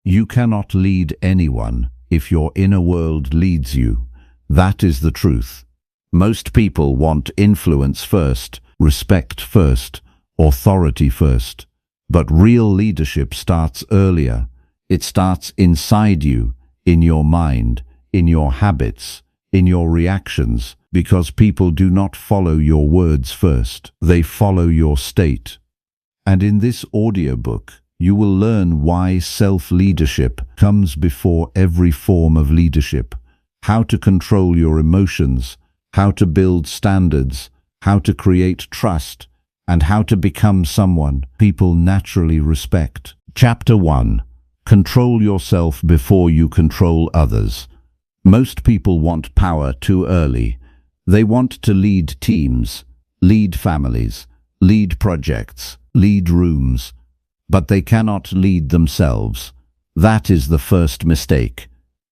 You cannot lead anyone if your inner world leads you. That is the truth. Most people want influence first, respect first, authority first. But real leadership starts earlier. It starts inside you, in your mind, in your habits, in your reactions, because people do not follow your words first. They follow your state. And in this audiobook, you will learn why self-leadership comes before every form of leadership, how to control your emotions, how to build standards, how to create trust, and how to become someone people naturally respect. Chapter 1. Control yourself before you control others. Most people want power too early. They want to lead teams, lead families, lead projects, lead rooms, but they cannot lead themselves. That is the first mistake.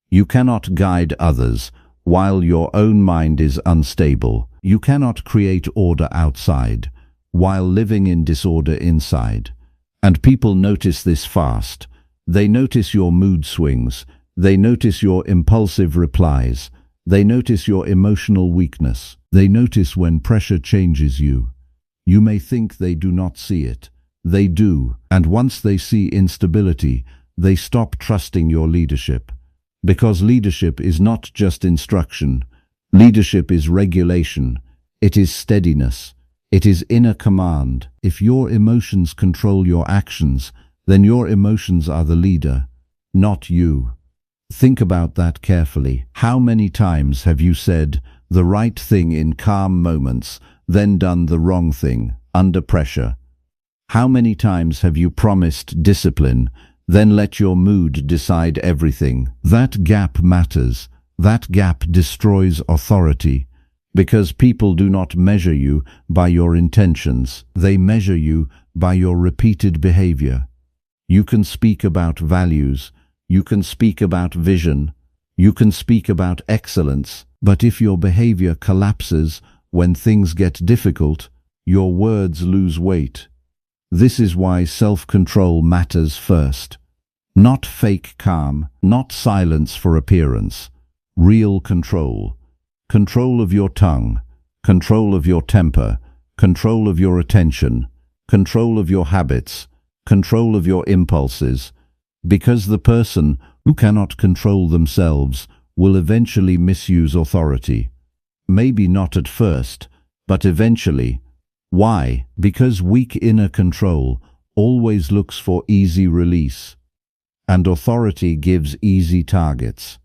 You cannot guide others while your own mind is unstable. You cannot create order outside while living in disorder inside. And people notice this fast. They notice your mood swings. They notice your impulsive replies. They notice your emotional weakness. They notice when pressure changes you. You may think they do not see it. They do, and once they see instability, they stop trusting your leadership. Because leadership is not just instruction. Leadership is regulation. It is steadiness. It is inner command. If your emotions control your actions, then your emotions are the leader, not you. Think about that carefully. How many times have you said the right thing in calm moments, then done the wrong thing under pressure? How many times have you promised discipline, then let your mood decide everything? That gap matters. That gap destroys authority, because people do not measure you by your intentions. They measure you by your repeated behavior. You can speak about values. You can speak about vision. You can speak about excellence. But if your behavior collapses when things get difficult, your words lose weight. This is why self-control matters first. Not fake calm, not silence for appearance. Real control. Control of your tongue, control of your temper, control of your attention, control of your habits, control of your impulses. Because the person who cannot control themselves will eventually misuse authority. Maybe not at first, but eventually. Why? Because weak inner control always looks for easy release, and authority gives easy targets.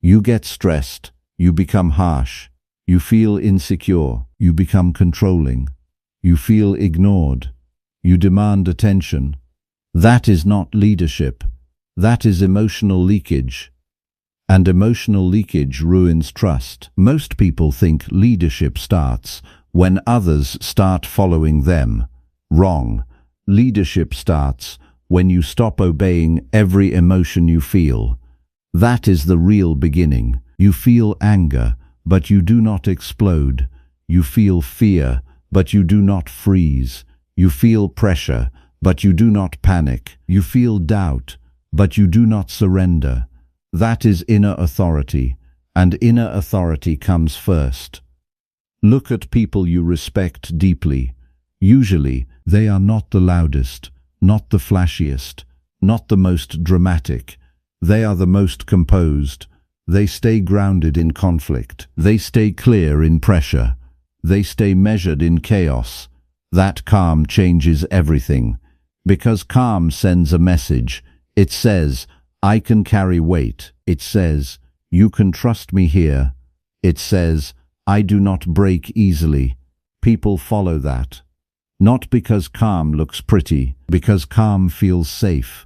You get stressed, you become harsh, you feel insecure, you become controlling, you feel ignored, you demand attention. That is not leadership. That is emotional leakage. And emotional leakage ruins trust. Most people think leadership starts when others start following them. Wrong. Leadership starts when you stop obeying every emotion you feel. That is the real beginning. You feel anger, but you do not explode. You feel fear, but you do not freeze. You feel pressure, but you do not panic. You feel doubt, but you do not surrender. That is inner authority, and inner authority comes first. Look at people you respect deeply. Usually, they are not the loudest, not the flashiest, not the most dramatic. They are the most composed. They stay grounded in conflict. They stay clear in pressure. They stay measured in chaos. That calm changes everything. Because calm sends a message. It says, I can carry weight. It says, you can trust me here. It says, I do not break easily. People follow that. Not because calm looks pretty, because calm feels safe.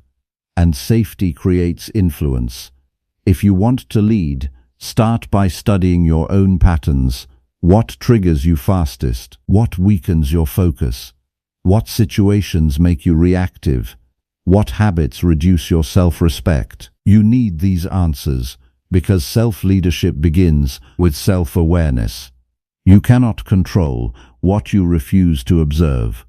And safety creates influence. If you want to lead, start by studying your own patterns. What triggers you fastest? What weakens your focus? What situations make you reactive? What habits reduce your self-respect? You need these answers because self-leadership begins with self-awareness. You cannot control what you refuse to observe.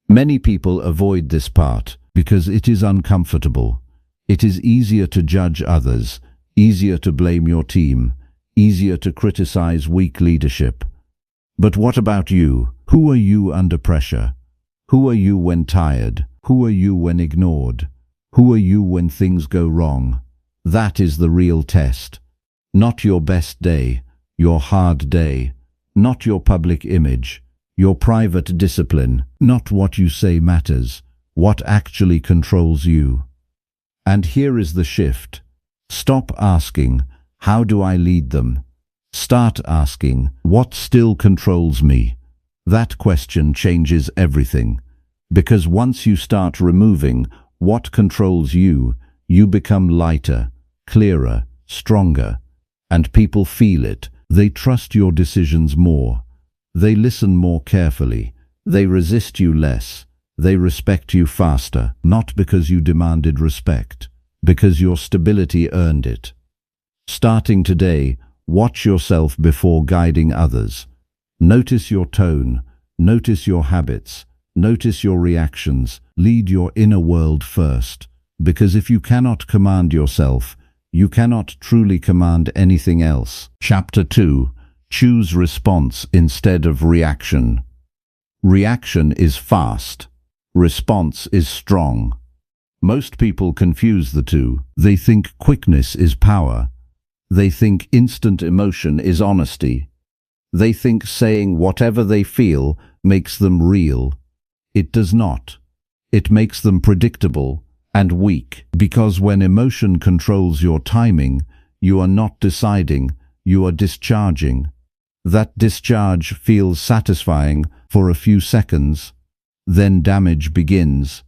Many people avoid this part because it is uncomfortable. It is easier to judge others, easier to blame your team, easier to criticize weak leadership. But what about you? Who are you under pressure? Who are you when tired? Who are you when ignored? Who are you when things go wrong? That is the real test. Not your best day, your hard day, not your public image, your private discipline, not what you say matters, what actually controls you. And here is the shift. Stop asking, how do I lead them? Start asking, what still controls me? That question changes everything. Because once you start removing what controls you, you become lighter, clearer, stronger. And people feel it. They trust your decisions more. They listen more carefully. They resist you less. They respect you faster, not because you demanded respect, because your stability earned it. Starting today, watch yourself before guiding others. Notice your tone, notice your habits, notice your reactions. Lead your inner world first, because if you cannot command yourself, you cannot truly command anything else. Chapter 2. Choose response instead of reaction. Reaction is fast. Response is strong. Most people confuse the two. They think quickness is power. They think instant emotion is honesty. They think saying whatever they feel makes them real. It does not. It makes them predictable and weak, because when emotion controls your timing, you are not deciding, you are discharging. That discharge feels satisfying for a few seconds. Then damage begins.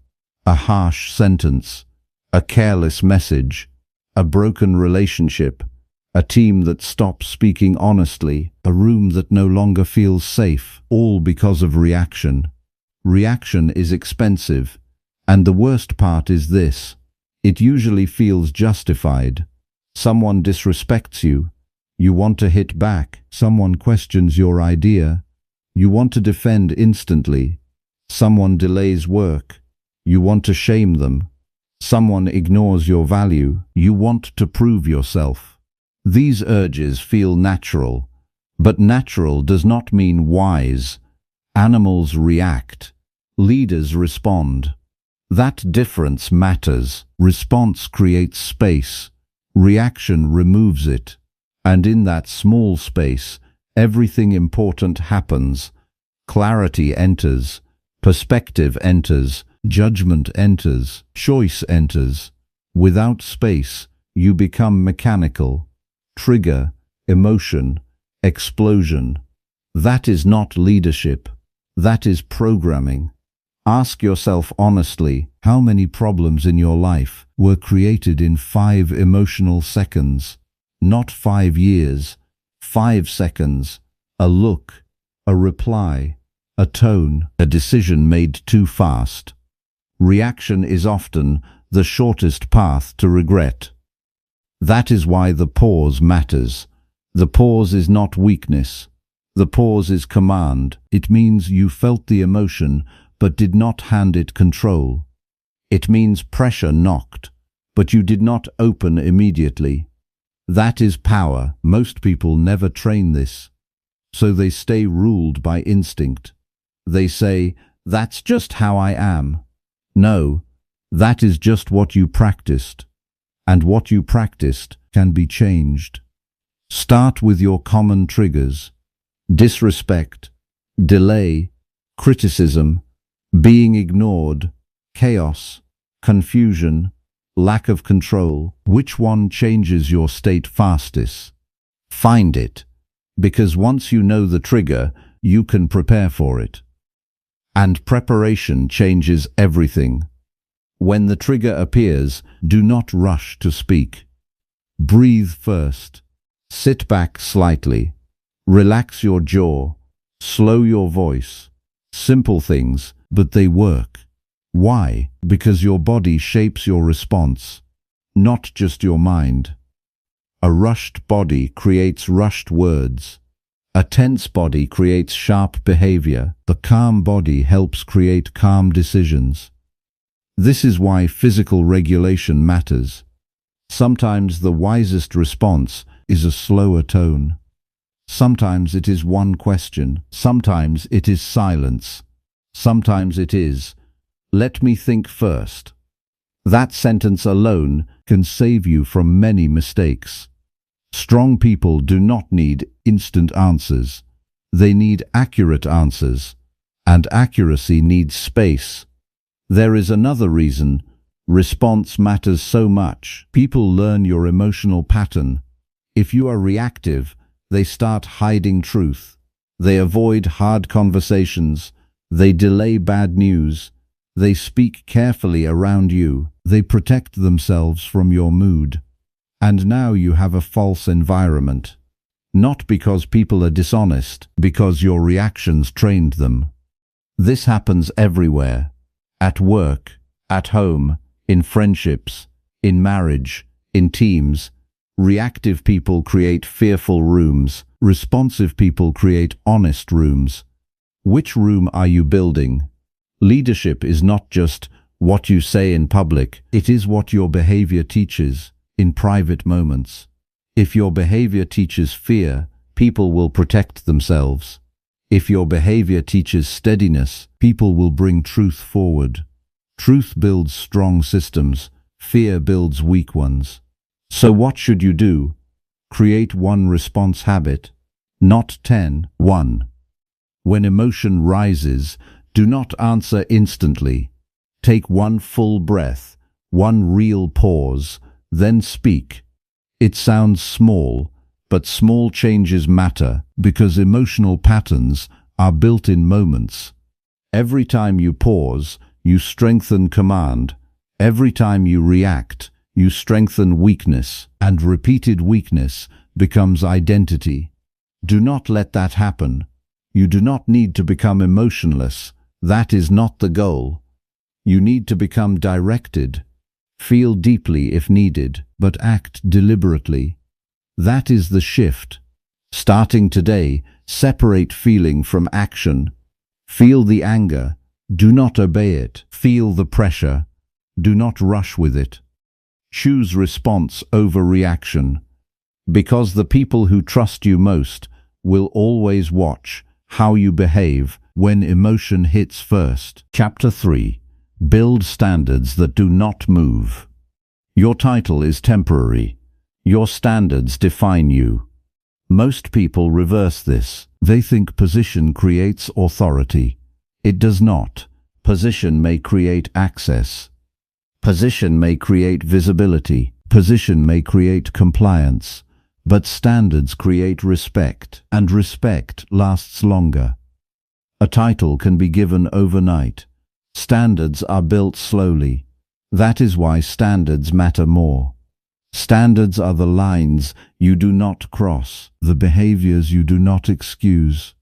A harsh sentence, a careless message, a broken relationship, a team that stops speaking honestly, a room that no longer feels safe, all because of reaction. Reaction is expensive, and the worst part is this: it usually feels justified. Someone disrespects you, you want to hit back. Someone questions your idea, you want to defend instantly. Someone delays work, you want to shame them. Someone ignores your value, you want to prove yourself. These urges feel natural, but natural does not mean wise. Animals react, leaders respond. That difference matters. Response creates space, reaction removes it. And in that small space, everything important happens. Clarity enters, perspective enters, judgment enters, choice enters. Without space, you become mechanical. Trigger, emotion, explosion. That is not leadership. That is programming. Ask yourself honestly, how many problems in your life were created in 5 emotional seconds? Not 5 years, 5 seconds. A look, a reply, a tone, a decision made too fast. Reaction is often the shortest path to regret. That is why the pause matters. The pause is not weakness. The pause is command. It means you felt the emotion but did not hand it control. It means pressure knocked, but you did not open immediately. That is power. Most people never train this, so they stay ruled by instinct. They say, "That's just how I am." No, that is just what you practiced. And what you practiced can be changed. Start with your common triggers: disrespect, delay, criticism, being ignored, chaos, confusion, lack of control. Which one changes your state fastest? Find it, because once you know the trigger, you can prepare for it. And preparation changes everything. When the trigger appears, do not rush to speak. Breathe first. Sit back slightly. Relax your jaw. Slow your voice. Simple things, but they work. Why? Because your body shapes your response, not just your mind. A rushed body creates rushed words. A tense body creates sharp behavior. The calm body helps create calm decisions. This is why physical regulation matters. Sometimes the wisest response is a slower tone. Sometimes it is one question. Sometimes it is silence. Sometimes it is, "Let me think first." That sentence alone can save you from many mistakes. Strong people do not need instant answers. They need accurate answers, and accuracy needs space. There is another reason response matters so much. People learn your emotional pattern. If you are reactive, they start hiding truth. They avoid hard conversations. They delay bad news. They speak carefully around you. They protect themselves from your mood. And now you have a false environment. Not because people are dishonest, because your reactions trained them. This happens everywhere. At work, at home, in friendships, in marriage, in teams. Reactive people create fearful rooms. Responsive people create honest rooms. Which room are you building? Leadership is not just what you say in public. It is what your behavior teaches in private moments. If your behavior teaches fear, people will protect themselves. If your behavior teaches steadiness, people will bring truth forward. Truth builds strong systems. Fear builds weak ones. So what should you do? Create one response habit, not 10. 1. When emotion rises, do not answer instantly. Take one full breath, one real pause, then speak. It sounds small, but small changes matter because emotional patterns are built in moments. Every time you pause, you strengthen command. Every time you react, you strengthen weakness, and repeated weakness becomes identity. Do not let that happen. You do not need to become emotionless. That is not the goal. You need to become directed. Feel deeply if needed, but act deliberately. That is the shift. Starting today, separate feeling from action. Feel the anger. Do not obey it. Feel the pressure. Do not rush with it. Choose response over reaction. Because the people who trust you most will always watch how you behave when emotion hits first. Chapter 3. Build standards that do not move. Your title is temporary. Your standards define you. Most people reverse this. They think position creates authority. It does not. Position may create access. Position may create visibility. Position may create compliance. But standards create respect, and respect lasts longer. A title can be given overnight. Standards are built slowly. That is why standards matter more. Standards are the lines you do not cross, the behaviors you do not excuse,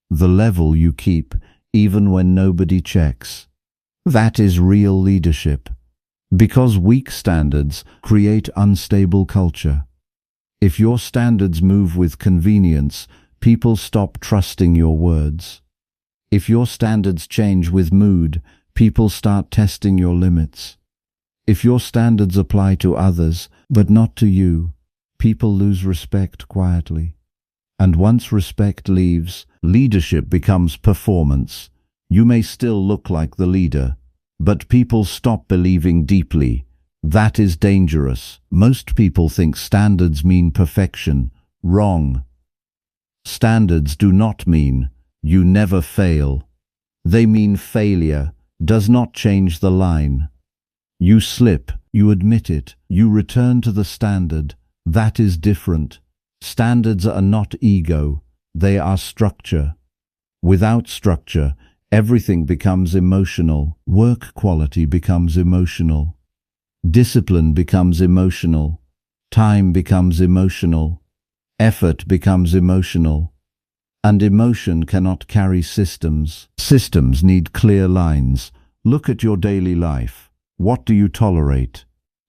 the level you keep even when nobody checks. That is real leadership. Because weak standards create unstable culture. If your standards move with convenience, people stop trusting your words. If your standards change with mood, people start testing your limits. If your standards apply to others, but not to you, people lose respect quietly. And once respect leaves, leadership becomes performance. You may still look like the leader, but people stop believing deeply. That is dangerous. Most people think standards mean perfection. Wrong. Standards do not mean you never fail. They mean failure does not change the line. You slip, you admit it, you return to the standard. That is different. Standards are not ego, they are structure. Without structure, everything becomes emotional. Work quality becomes emotional. Discipline becomes emotional. Time becomes emotional. Effort becomes emotional. And emotion cannot carry systems. Systems need clear lines. Look at your daily life. What do you tolerate?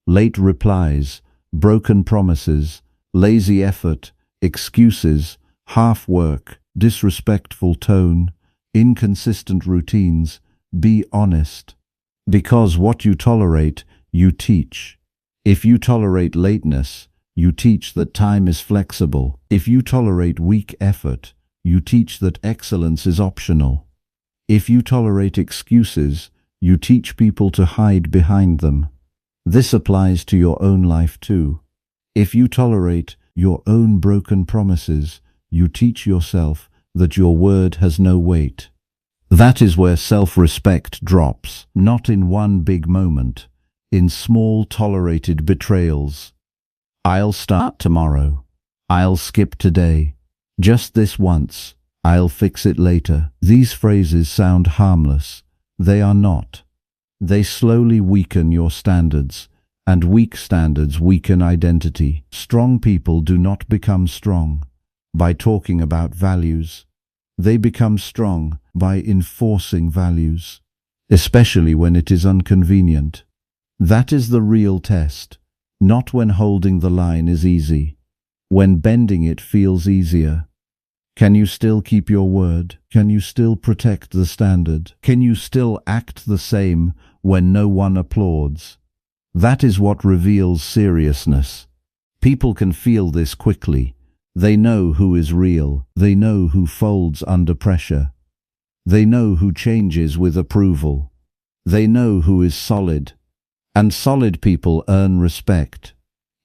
Late replies, broken promises, lazy effort, excuses, half work, disrespectful tone, inconsistent routines. Be honest. Because what you tolerate, you teach. If you tolerate lateness, you teach that time is flexible. If you tolerate weak effort, you teach that excellence is optional. If you tolerate excuses, you teach people to hide behind them. This applies to your own life too. If you tolerate your own broken promises, you teach yourself that your word has no weight. That is where self-respect drops, not in one big moment, in small tolerated betrayals. I'll start tomorrow. I'll skip today. Just this once. I'll fix it later. These phrases sound harmless. They are not. They slowly weaken your standards, and weak standards weaken identity. Strong people do not become strong by talking about values. They become strong by enforcing values, especially when it is inconvenient. That is the real test, not when holding the line is easy, when bending it feels easier. Can you still keep your word? Can you still protect the standard? Can you still act the same when no one applauds? That is what reveals seriousness. People can feel this quickly. They know who is real. They know who folds under pressure. They know who changes with approval. They know who is solid. And solid people earn respect,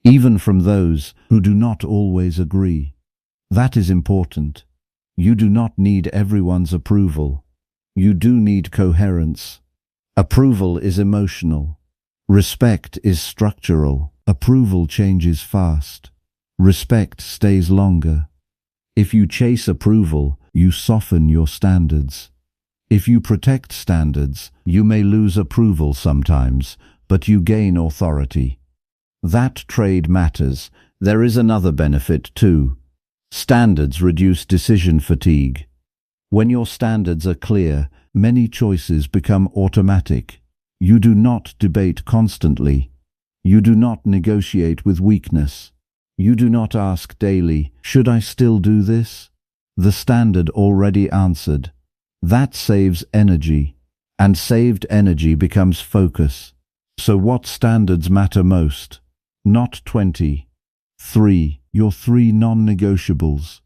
even from those who do not always agree. That is important. You do not need everyone's approval. You do need coherence. Approval is emotional. Respect is structural. Approval changes fast. Respect stays longer. If you chase approval, you soften your standards. If you protect standards, you may lose approval sometimes, but you gain authority. That trade matters. There is another benefit too. Standards reduce decision fatigue. When your standards are clear, many choices become automatic. You do not debate constantly. You do not negotiate with weakness. You do not ask daily, should I still do this? The standard already answered. That saves energy, and saved energy becomes focus. So what standards matter most? Not 20. 3. Your 3 non-negotiables.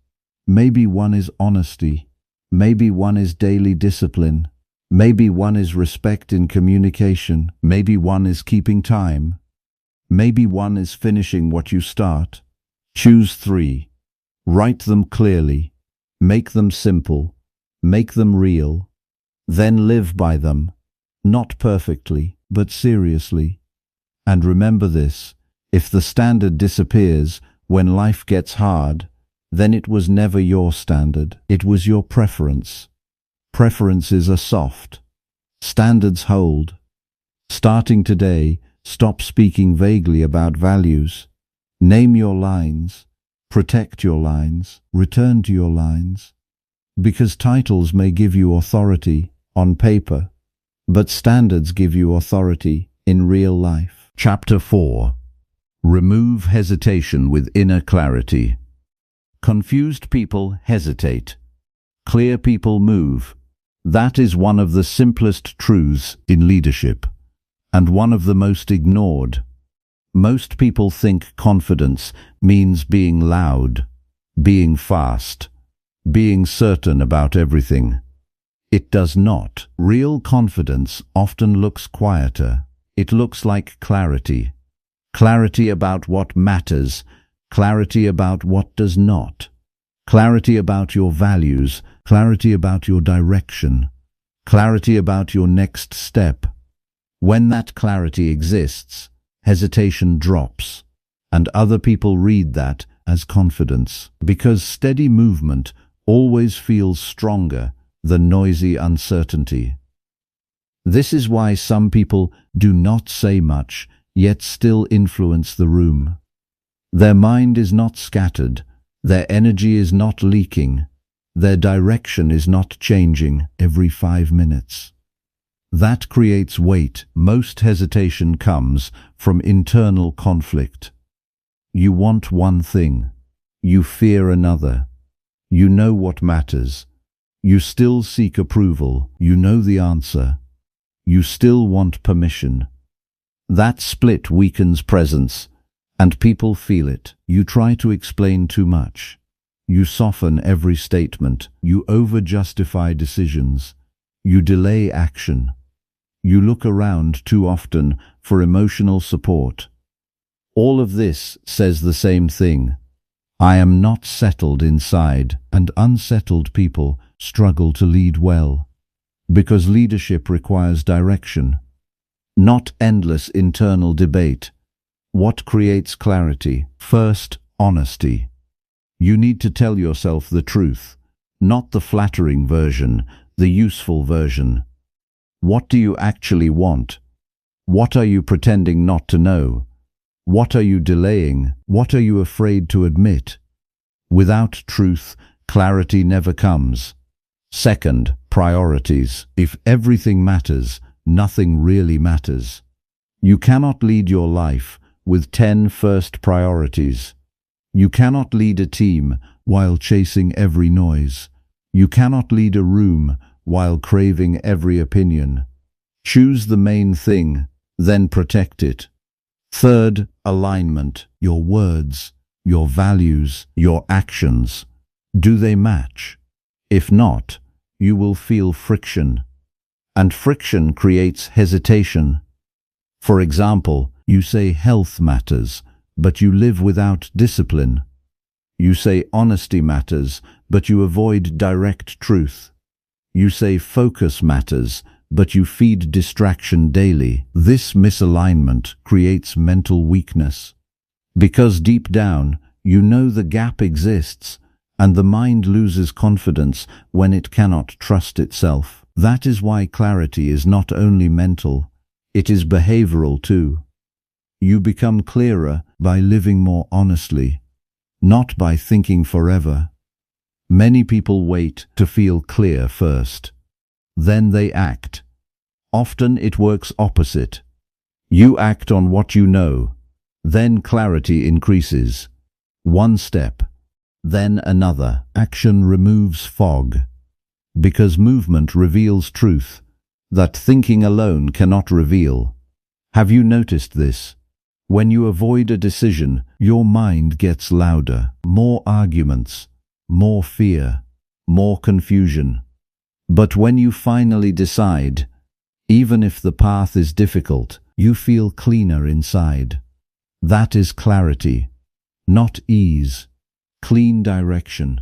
Maybe one is honesty. Maybe one is daily discipline. Maybe one is respect in communication. Maybe one is keeping time. Maybe one is finishing what you start. Choose 3. Write them clearly. Make them simple. Make them real. Then live by them. Not perfectly, but seriously. And remember this, if the standard disappears when life gets hard, then it was never your standard. It was your preference. Preferences are soft. Standards hold. Starting today, stop speaking vaguely about values. Name your lines. Protect your lines. Return to your lines. Because titles may give you authority on paper, but standards give you authority in real life. Chapter 4. Remove hesitation with inner clarity. Confused people hesitate. Clear people move. That is one of the simplest truths in leadership, and one of the most ignored. Most people think confidence means being loud, being fast, being certain about everything. It does not. Real confidence often looks quieter. It looks like clarity. Clarity about what matters, clarity about what does not, clarity about your values, clarity about your direction, clarity about your next step. When that clarity exists, hesitation drops, and other people read that as confidence, because steady movement always feels stronger than noisy uncertainty. This is why some people do not say much, yet still influence the room. Their mind is not scattered, their energy is not leaking, their direction is not changing every 5 minutes. That creates weight. Most hesitation comes from internal conflict. You want one thing, you fear another. You know what matters. You still seek approval. You know the answer. You still want permission. That split weakens presence, and people feel it. You try to explain too much. You soften every statement. You over-justify decisions. You delay action. You look around too often for emotional support. All of this says the same thing. I am not settled inside, and unsettled people struggle to lead well. Because leadership requires direction, not endless internal debate. What creates clarity? First, honesty. You need to tell yourself the truth, not the flattering version, the useful version. What do you actually want? What are you pretending not to know? What are you delaying? What are you afraid to admit? Without truth, clarity never comes. Second, priorities. If everything matters, nothing really matters. You cannot lead your life with 10 first priorities. You cannot lead a team while chasing every noise. You cannot lead a room while craving every opinion. Choose the main thing, then protect it. Third, alignment. Your words, your values, your actions. Do they match? If not, you will feel friction. And friction creates hesitation. For example, you say health matters, but you live without discipline. You say honesty matters, but you avoid direct truth. You say focus matters, but you feed distraction daily. This misalignment creates mental weakness. Because deep down, you know the gap exists, and the mind loses confidence when it cannot trust itself. That is why clarity is not only mental, it is behavioral too. You become clearer by living more honestly, not by thinking forever. Many people wait to feel clear first. Then they act. Often it works opposite. You act on what you know. Then clarity increases. One step, then another. Action removes fog. Because movement reveals truth that thinking alone cannot reveal. Have you noticed this? When you avoid a decision, your mind gets louder. More arguments, more fear, more confusion. But when you finally decide, even if the path is difficult, you feel cleaner inside. That is clarity, not ease. Clean direction.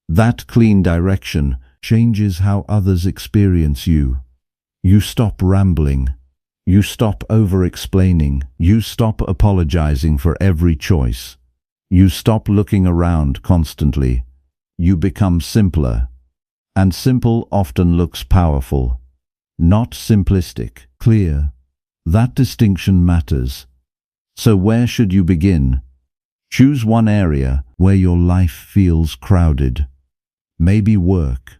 That clean direction changes how others experience you. You stop rambling. You stop over-explaining. You stop apologizing for every choice. You stop looking around constantly. You become simpler. And simple often looks powerful. Not simplistic. Clear. That distinction matters. So where should you begin? Choose one area where your life feels crowded. Maybe work.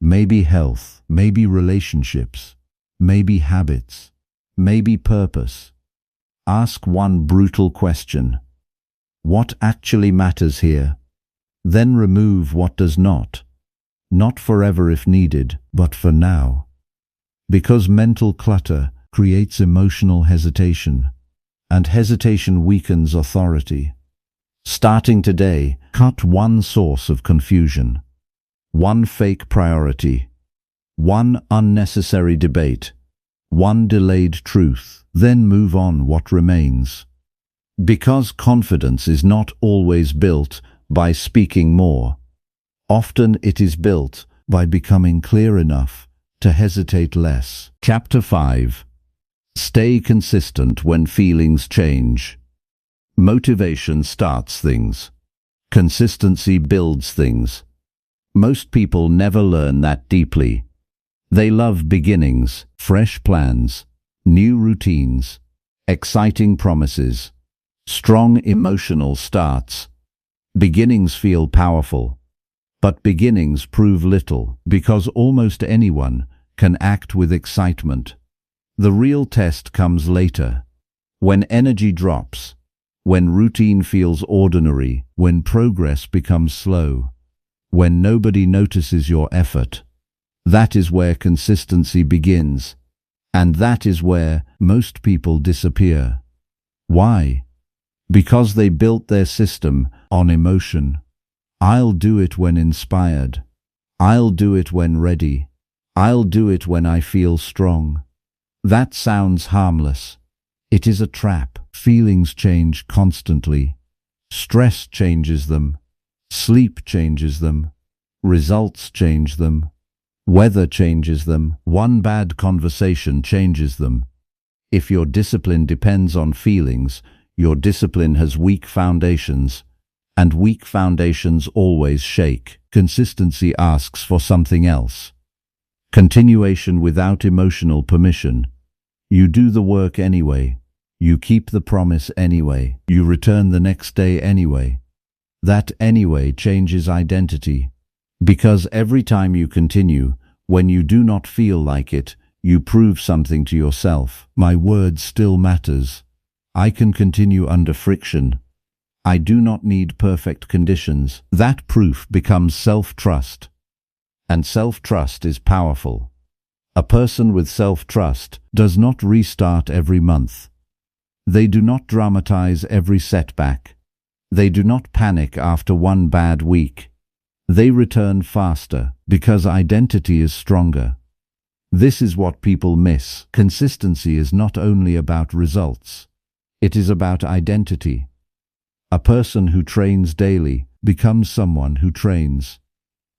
Maybe health. Maybe relationships. Maybe habits. Maybe purpose. Ask one brutal question. What actually matters here? Then remove what does not. Not forever if needed, but for now. Because mental clutter creates emotional hesitation, and hesitation weakens authority. Starting today, cut one source of confusion, one fake priority, one unnecessary debate, one delayed truth, then move on what remains. Because confidence is not always built by speaking more. Often it is built by becoming clear enough to hesitate less. Chapter 5. Stay consistent when feelings change. Motivation starts things. Consistency builds things. Most people never learn that deeply. They love beginnings, fresh plans, new routines, exciting promises, strong emotional starts. Beginnings feel powerful, but beginnings prove little because almost anyone can act with excitement. The real test comes later, when energy drops, when routine feels ordinary, when progress becomes slow, when nobody notices your effort. That is where consistency begins. And that is where most people disappear. Why? Because they built their system on emotion. I'll do it when inspired. I'll do it when ready. I'll do it when I feel strong. That sounds harmless. It is a trap. Feelings change constantly. Stress changes them. Sleep changes them. Results change them. Weather changes them. One bad conversation changes them. If your discipline depends on feelings, your discipline has weak foundations, and weak foundations always shake. Consistency asks for something else. Continuation without emotional permission. You do the work anyway. You keep the promise anyway. You return the next day anyway. That anyway changes identity. Because every time you continue, when you do not feel like it, you prove something to yourself. My word still matters. I can continue under friction. I do not need perfect conditions. That proof becomes self-trust. And self-trust is powerful. A person with self-trust does not restart every month. They do not dramatize every setback. They do not panic after one bad week. They return faster because identity is stronger. This is what people miss. Consistency is not only about results. It is about identity. A person who trains daily becomes someone who trains.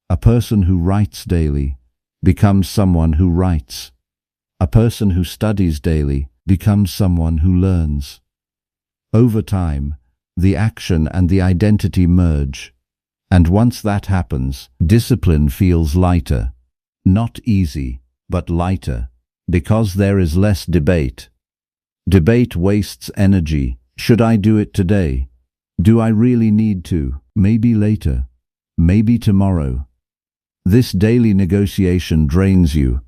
A person who writes daily becomes someone who writes. A person who studies daily becomes someone who learns. Over time, the action and the identity merge. And once that happens, discipline feels lighter. Not easy, but lighter. Because there is less debate. Debate wastes energy. Should I do it today? Do I really need to? Maybe later. Maybe tomorrow. This daily negotiation drains you.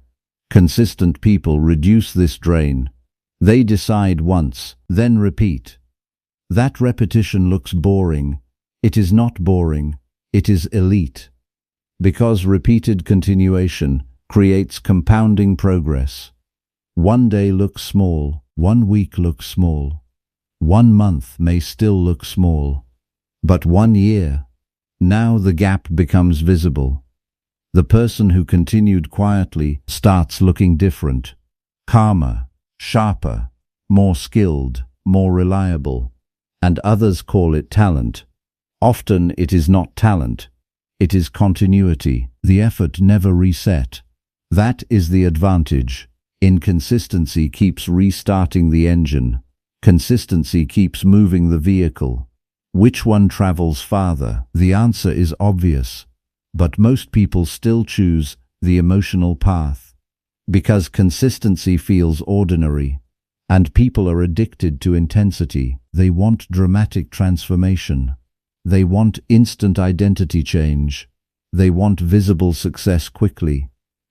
Consistent people reduce this drain. They decide once, then repeat. That repetition looks boring. It is not boring. It is elite. Because repeated continuation creates compounding progress. One day looks small. 1 week looks small. 1 month may still look small. But 1 year, now the gap becomes visible. The person who continued quietly starts looking different, calmer, sharper, more skilled, more reliable. And others call it talent. Often it is not talent. It is continuity. The effort never reset. That is the advantage. Inconsistency keeps restarting the engine. Consistency keeps moving the vehicle. Which one travels farther? The answer is obvious. But most people still choose the emotional path. Because consistency feels ordinary. And people are addicted to intensity. They want dramatic transformation. They want instant identity change. They want visible success quickly.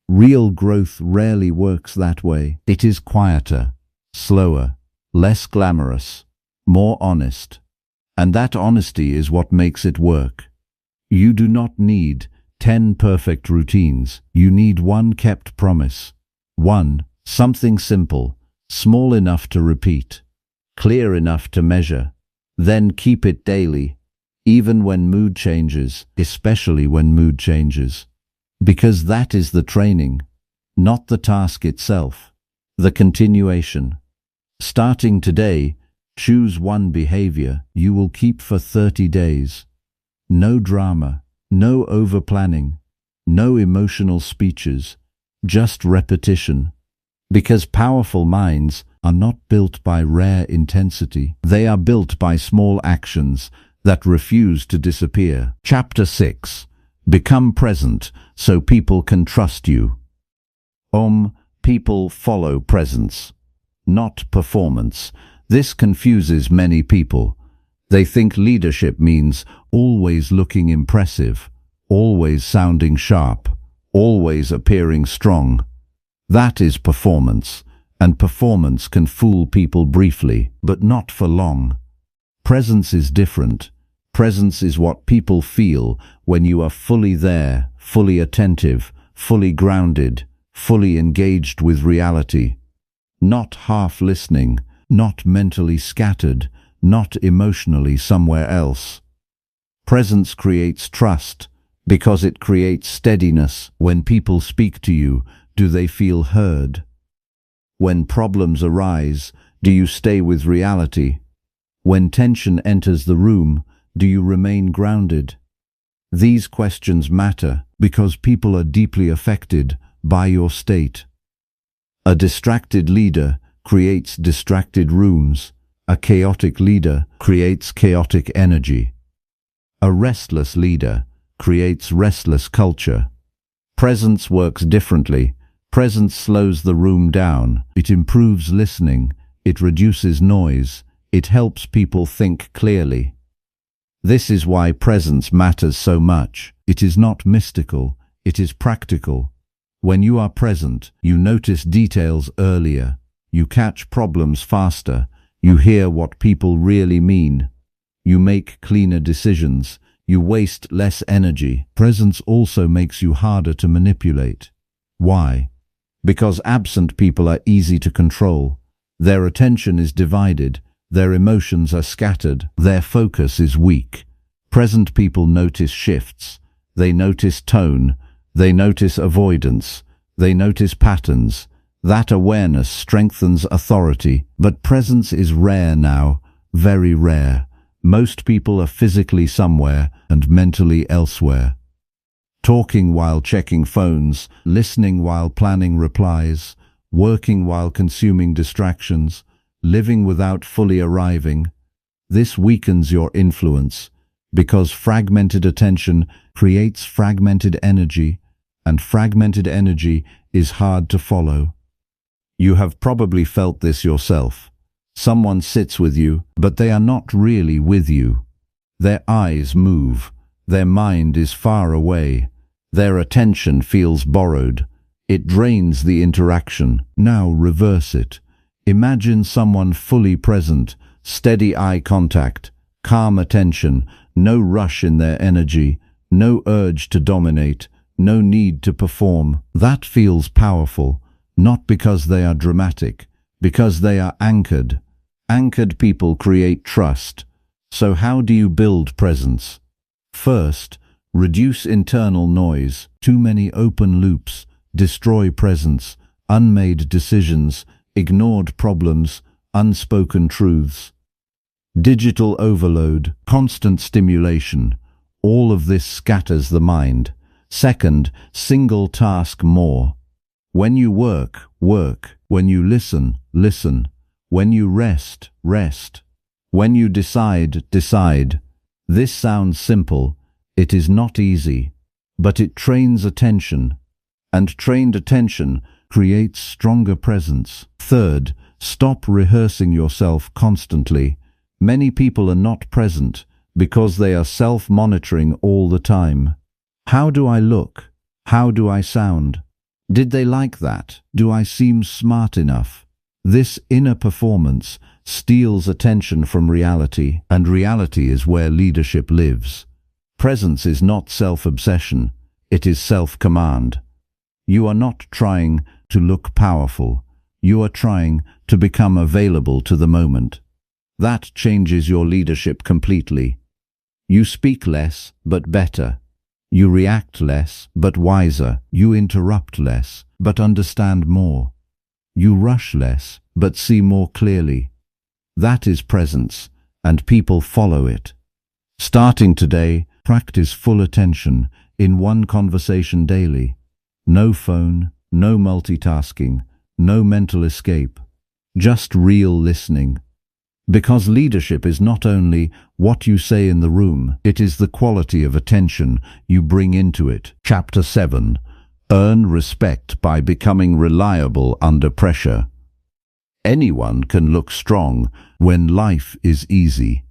Real growth rarely works that way. It is quieter, slower, less glamorous, more honest. And that honesty is what makes it work. You do not need 10 perfect routines. You need one kept promise. One, something simple, small enough to repeat, clear enough to measure. Then keep it daily, even when mood changes, especially when mood changes. Because that is the training, not the task itself, the continuation. Starting today, choose one behavior you will keep for 30 days. No drama, no over-planning, no emotional speeches, just repetition. Because powerful minds are not built by rare intensity. They are built by small actions that refuse to disappear. Chapter 6. Become present so people can trust you. People follow presence, not performance. This confuses many people. They think leadership means always looking impressive, always sounding sharp, always appearing strong. That is performance, and performance can fool people briefly, but not for long. Presence is different. Presence is what people feel when you are fully there, fully attentive, fully grounded, fully engaged with reality. not half listening, not mentally scattered, not emotionally somewhere else. Presence creates trust because it creates steadiness. When people speak to you, do they feel heard? When problems arise, do you stay with reality? When tension enters the room, do you remain grounded? These questions matter because people are deeply affected by your state. A distracted leader creates distracted rooms. A chaotic leader creates chaotic energy. A restless leader creates restless culture. Presence works differently. Presence slows the room down. It improves listening. It reduces noise. It helps people think clearly. This is why presence matters so much. It is not mystical. It is practical. When you are present, you notice details earlier. You catch problems faster. You hear what people really mean. You make cleaner decisions. You waste less energy. Presence also makes you harder to manipulate. Why? Because absent people are easy to control. Their attention is divided. Their emotions are scattered. Their focus is weak. Present people notice shifts. They notice tone. They notice avoidance. They notice patterns. That awareness strengthens authority. But presence is rare now, very rare. Most people are physically somewhere and mentally elsewhere. Talking while checking phones, listening while planning replies, working while consuming distractions, living without fully arriving. This weakens your influence because fragmented attention creates fragmented energy, and fragmented energy is hard to follow. You have probably felt this yourself. Someone sits with you, but they are not really with you. Their eyes move. Their mind is far away. Their attention feels borrowed. It drains the interaction. Now reverse it. Imagine someone fully present, steady eye contact, calm attention, no rush in their energy, no urge to dominate, no need to perform. That feels powerful, not because they are dramatic, because they are anchored. Anchored people create trust. So how do you build presence? First, reduce internal noise. Too many open loops destroy presence, unmade decisions, ignored problems, unspoken truths. Digital overload, constant stimulation, all of this scatters the mind. Second, single task more. When you work, work. When you listen, listen. When you rest, rest. When you decide, decide. This sounds simple. It is not easy, but it trains attention, and trained attention creates stronger presence. Third, stop rehearsing yourself constantly. Many people are not present because they are self-monitoring all the time. How do I look? How do I sound? Did they like that? Do I seem smart enough? This inner performance steals attention from reality, and reality is where leadership lives. Presence is not self-obsession, it is self-command. You are not trying to look powerful, you are trying to become available to the moment. That changes your leadership completely. You speak less, but better. You react less, but wiser. You interrupt less, but understand more. You rush less, but see more clearly. That is presence, and people follow it. Starting today, practice full attention in one conversation daily. No phone, no multitasking, no mental escape. Just real listening. Because leadership is not only what you say in the room, it is the quality of attention you bring into it. Chapter 7. Earn respect by becoming reliable under pressure. Anyone can look strong when life is easy.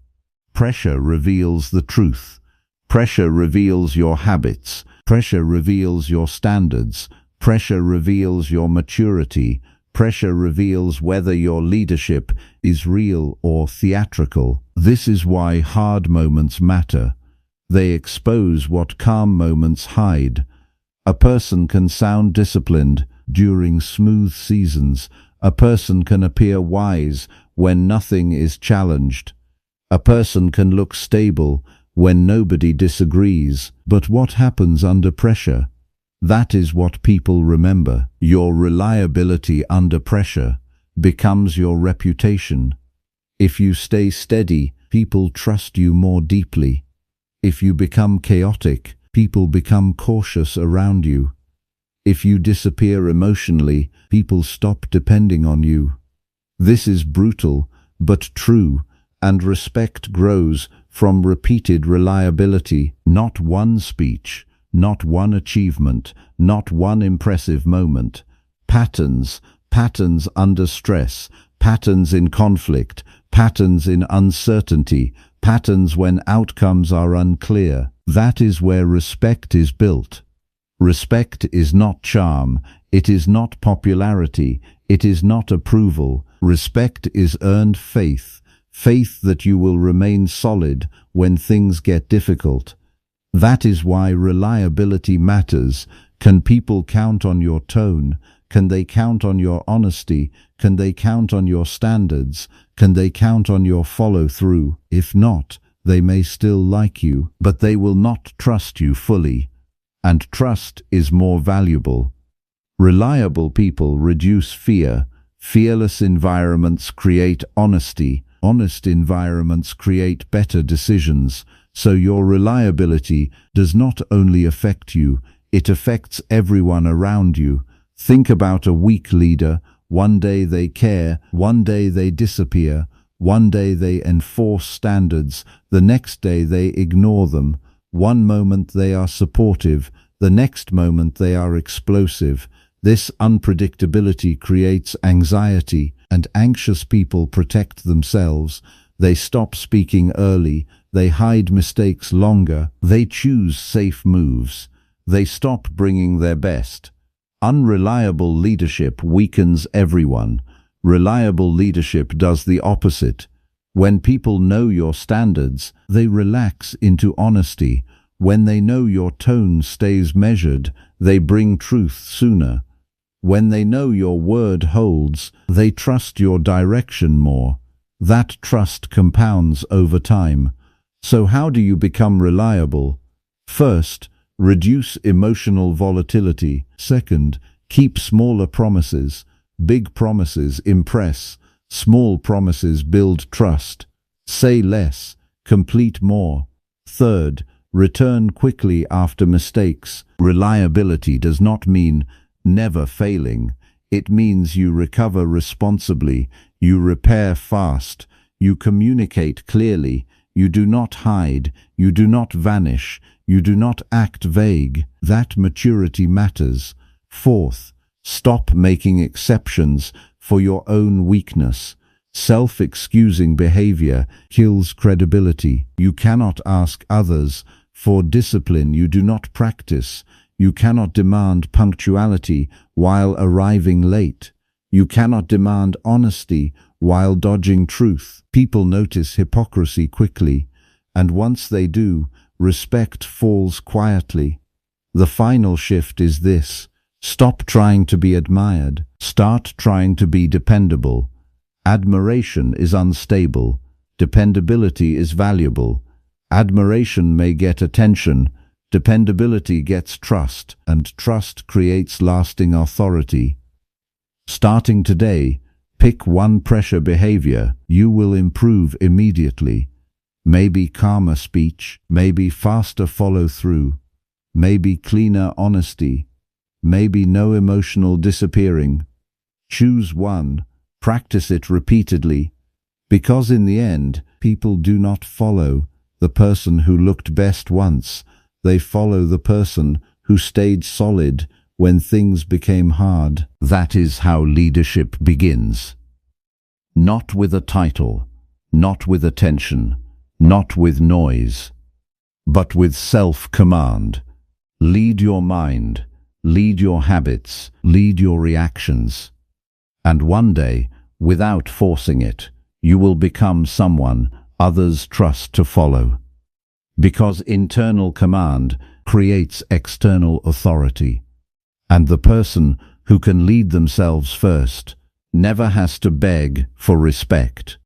Pressure reveals the truth. Pressure reveals your habits. Pressure reveals your standards. Pressure reveals your maturity. Pressure reveals whether your leadership is real or theatrical. This is why hard moments matter. They expose what calm moments hide. A person can sound disciplined during smooth seasons. A person can appear wise when nothing is challenged. A person can look stable when nobody disagrees. But what happens under pressure? That is what people remember. Your reliability under pressure becomes your reputation. If you stay steady, people trust you more deeply. If you become chaotic, people become cautious around you. If you disappear emotionally, people stop depending on you. This is brutal, but true, and respect grows from repeated reliability. Not one speech, not one achievement, not one impressive moment. Patterns, patterns under stress, patterns in conflict, patterns in uncertainty, patterns when outcomes are unclear. That is where respect is built. Respect is not charm, it is not popularity, it is not approval. Respect is earned faith, faith that you will remain solid when things get difficult. That is why reliability matters. Can people count on your tone? Can they count on your honesty? Can they count on your standards? Can they count on your follow-through? If not, they may still like you, but they will not trust you fully. And trust is more valuable. Reliable people reduce fear. Fearless environments create honesty. Honest environments create better decisions. So your reliability does not only affect you, it affects everyone around you. Think about a weak leader. One day they care, one day they disappear, one day they enforce standards, the next day they ignore them. One moment they are supportive, the next moment they are explosive. This unpredictability creates anxiety, and anxious people protect themselves. They stop speaking early, they hide mistakes longer, they choose safe moves, they stop bringing their best. Unreliable leadership weakens everyone. Reliable leadership does the opposite. When people know your standards, they relax into honesty. When they know your tone stays measured, they bring truth sooner. When they know your word holds, they trust your direction more. That trust compounds over time. So how do you become reliable? First, reduce emotional volatility. Second, keep smaller promises. Big promises impress. Small promises build trust. Say less, complete more. Third, return quickly after mistakes. Reliability does not mean never failing. It means you recover responsibly, you repair fast, you communicate clearly, you do not hide, you do not vanish, you do not act vague. That maturity matters. Fourth, stop making exceptions for your own weakness. Self-excusing behavior kills credibility. You cannot ask others for discipline you do not practice. You cannot demand punctuality while arriving late. You cannot demand honesty while dodging truth. People notice hypocrisy quickly, and once they do, respect falls quietly. The final shift is this: stop trying to be admired. Start trying to be dependable. Admiration is unstable. Dependability is valuable. Admiration may get attention. Dependability gets trust, and trust creates lasting authority. Starting today, pick one pressure behavior you will improve immediately. Maybe calmer speech, maybe faster follow-through, maybe cleaner honesty, maybe no emotional disappearing. Choose one, practice it repeatedly, because in the end, people do not follow the person who looked best once. They follow the person who stayed solid when things became hard. That is how leadership begins. Not with a title, not with attention, not with noise, but with self-command. Lead your mind, lead your habits, lead your reactions. And one day, without forcing it, you will become someone others trust to follow. Because internal command creates external authority. And the person who can lead themselves first never has to beg for respect.